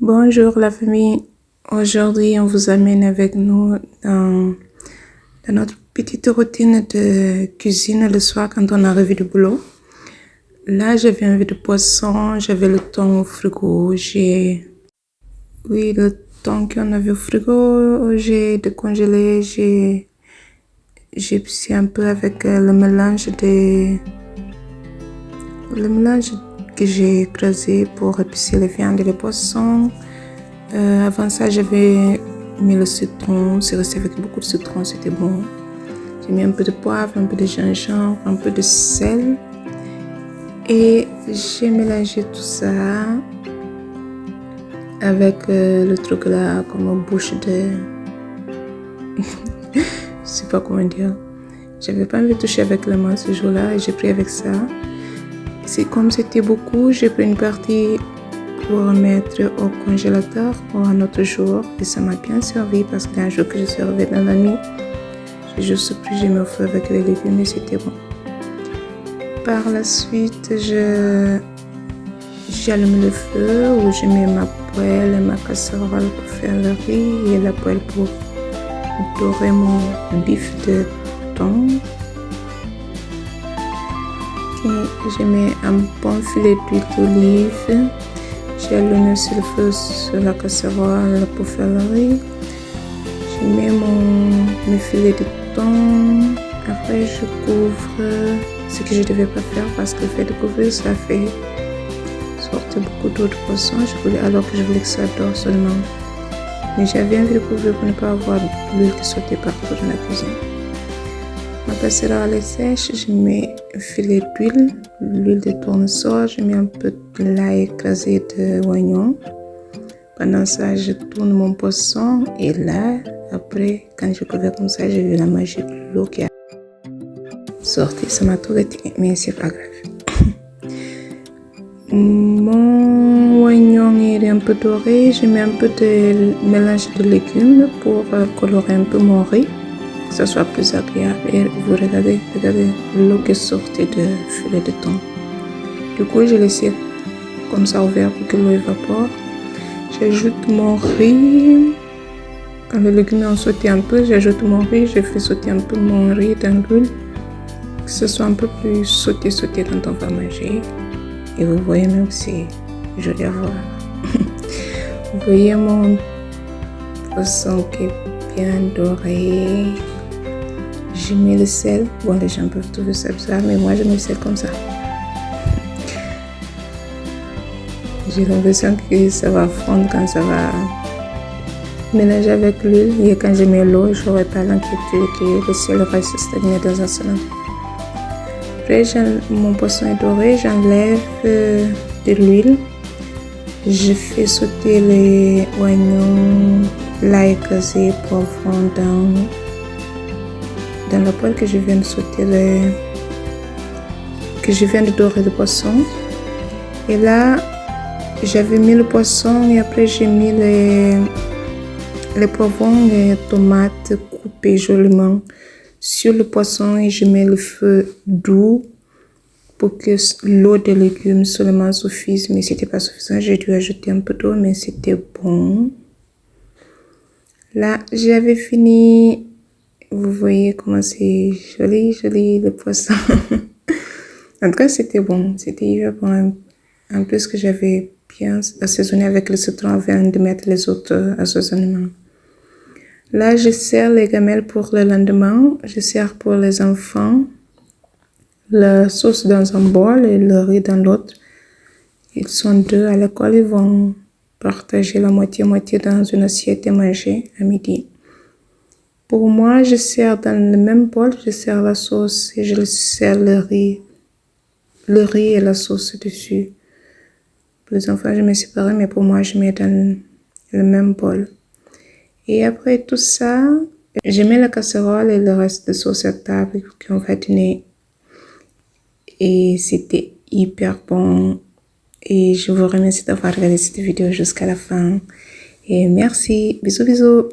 Bonjour la famille, aujourd'hui on vous amène avec nous dans notre petite routine de cuisine le soir quand on arrive du boulot. Là j'avais envie de poisson, j'avais le thon au frigo, le thon qu'on avait au frigo, j'ai décongelé, j'ai épicé un peu avec le mélange que j'ai écrasé pour épicer les viandes et les poissons. Avant ça, j'avais mis le citron, c'est resté avec beaucoup de citron, c'était bon. J'ai mis un peu de poivre, un peu de gingembre, un peu de sel. Et j'ai mélangé tout ça avec le truc là, comme bouche de... Je sais pas comment dire. J'avais pas envie de toucher avec la main ce jour-là et j'ai pris avec ça. Comme c'était beaucoup, j'ai pris une partie pour mettre au congélateur pour un autre jour et ça m'a bien servi parce qu'un jour que je suis arrivée dans la nuit, j'ai juste pris, j'ai mis au feu avec les légumes et c'était bon. Par la suite, j'allume le feu où je mets ma poêle et ma casserole pour faire le riz et la poêle pour dorer mon bif de thon. Et je mets un bon filet d'huile d'olive. J'ai allumé sur le feu sur la casserole pour faire le riz. Je mets mes filets de thon. Après, je couvre ce que je ne devais pas faire parce que le fait de couvrir, ça fait sortir beaucoup d'eau de poisson. Alors que je voulais que ça dort seulement. Mais j'avais envie de couvrir pour ne pas avoir l'huile qui sautait partout dans la cuisine. Ma casserole est sèche, je mets un filet d'huile, l'huile de tournesol, je mets un peu de l'ail écrasé d'oignon. Pendant ça, je tourne mon poisson et là, après, quand je couvre comme ça, j'ai vu la magie de l'eau qui a sorti. Ça m'a tout retiré, mais c'est pas grave. Mon oignon est un peu doré, je mets un peu de mélange de légumes pour colorer un peu mon riz. Que ça soit plus agréable et vous regardez l'eau qui est sortie de filet de thon. Du coup, je laisse comme ça ouvert pour que l'eau évapore. J'ajoute mon riz. Quand les légumes ont sauté un peu, j'ajoute mon riz. Je fais sauter un peu mon riz dans l'huile. Que ce soit un peu plus sauté quand on va manger. Et vous voyez même que c'est joli à voir. Vous voyez mon poisson qui est bien doré. Je mets le sel. Bon, les gens peuvent trouver ça bizarre, mais moi je mets le sel comme ça. J'ai l'impression que ça va fondre quand ça va mélanger avec l'huile. Et quand je mets l'eau, je n'aurai pas l'inquiétude que le sel reste stagné dans un seul endroit. Après, mon poisson est doré, j'enlève de l'huile. Je fais sauter les oignons, l'ail écrasé, poivron dans la poêle que je viens de sauter que je viens de dorer le poisson. Et là, j'avais mis le poisson et après j'ai mis les poivrons et tomates coupées joliment sur le poisson et je mets le feu doux pour que l'eau des légumes seulement suffise, mais c'était pas suffisant, j'ai dû ajouter un peu d'eau, mais c'était bon. Là, j'avais fini. Vous voyez comment c'est joli le poisson. En tout cas, c'était bon. C'était hyper bon. En plus que j'avais bien assaisonné avec le citron avant de mettre les autres assaisonnements. Là, je sers les gamelles pour le lendemain. Je sers pour les enfants la sauce dans un bol et le riz dans l'autre. Ils sont deux à l'école. Ils vont partager la moitié-moitié dans une assiette et manger à midi. Pour moi, je sers dans le même bol, je sers la sauce et je sers le riz et la sauce dessus. Pour les enfants, je mets séparé, mais pour moi, je mets dans le même bol. Et après tout ça, je mets la casserole et le reste de sauce à table qu'on va dîner. Et c'était hyper bon. Et je vous remercie d'avoir regardé cette vidéo jusqu'à la fin. Et merci. Bisous, bisous.